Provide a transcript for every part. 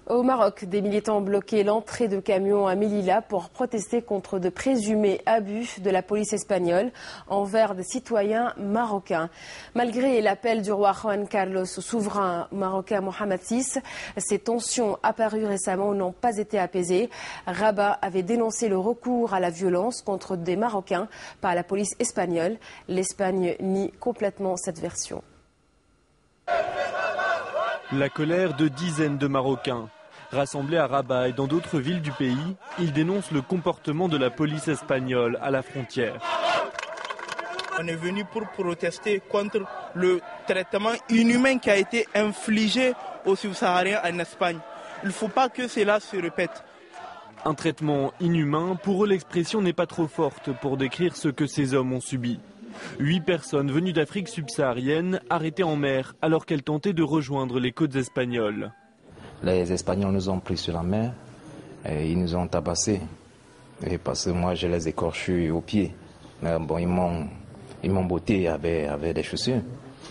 Au Maroc, des militants ont bloqué l'entrée de camions à Melilla pour protester contre de présumés abus de la police espagnole envers des citoyens marocains. Malgré l'appel du roi Juan Carlos au souverain marocain Mohamed VI, ces tensions apparues récemment n'ont pas été apaisées. Rabat avait dénoncé le recours à la violence contre des Marocains par la police espagnole. L'Espagne nie complètement cette version. La colère de dizaines de Marocains. Rassemblés à Rabat et dans d'autres villes du pays, ils dénoncent le comportement de la police espagnole à la frontière. On est venu pour protester contre le traitement inhumain qui a été infligé aux subsahariens en Espagne. Il ne faut pas que cela se répète. Un traitement inhumain, pour eux l'expression n'est pas trop forte pour décrire ce que ces hommes ont subi. 8 personnes venues d'Afrique subsaharienne arrêtées en mer alors qu'elles tentaient de rejoindre les côtes espagnoles. Les Espagnols nous ont pris sur la mer et ils nous ont tabassés. Et parce que moi j'ai les écorchures aux pieds. Mais bon, ils m'ont botté avec des chaussures.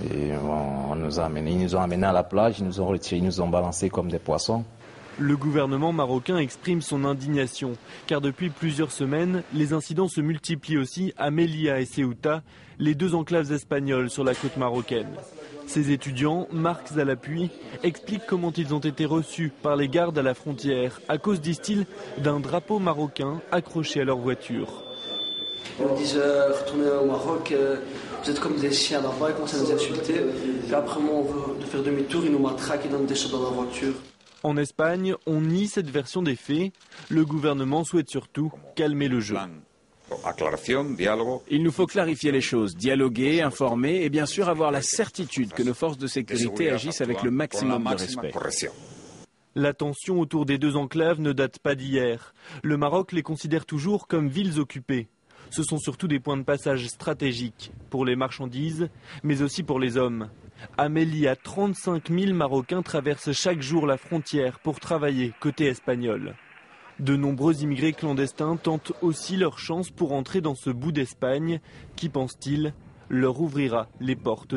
Et ils nous ont amenés à la plage, ils nous ont retirés, ils nous ont balancés comme des poissons. Le gouvernement marocain exprime son indignation, car depuis plusieurs semaines, les incidents se multiplient aussi à Melilla et Ceuta, les 2 enclaves espagnoles sur la côte marocaine. Ces étudiants, marques à l'appui, expliquent comment ils ont été reçus par les gardes à la frontière, à cause, disent-ils, d'un drapeau marocain accroché à leur voiture. Ils nous disent retournez au Maroc, vous êtes comme des chiens là-bas, ils commencent à nous insulter. Puis après, on veut faire demi-tour, ils nous matraquent, ils donnent des choses dans la voiture. En Espagne, on nie cette version des faits. Le gouvernement souhaite surtout calmer le jeu. Il nous faut clarifier les choses, dialoguer, informer et bien sûr avoir la certitude que nos forces de sécurité agissent avec le maximum de respect. La tension autour des 2 enclaves ne date pas d'hier. Le Maroc les considère toujours comme villes occupées. Ce sont surtout des points de passage stratégiques pour les marchandises, mais aussi pour les hommes. À Melilla, 35 000 Marocains traversent chaque jour la frontière pour travailler côté espagnol. De nombreux immigrés clandestins tentent aussi leur chance pour entrer dans ce bout d'Espagne qui, pensent-ils, leur ouvrira les portes.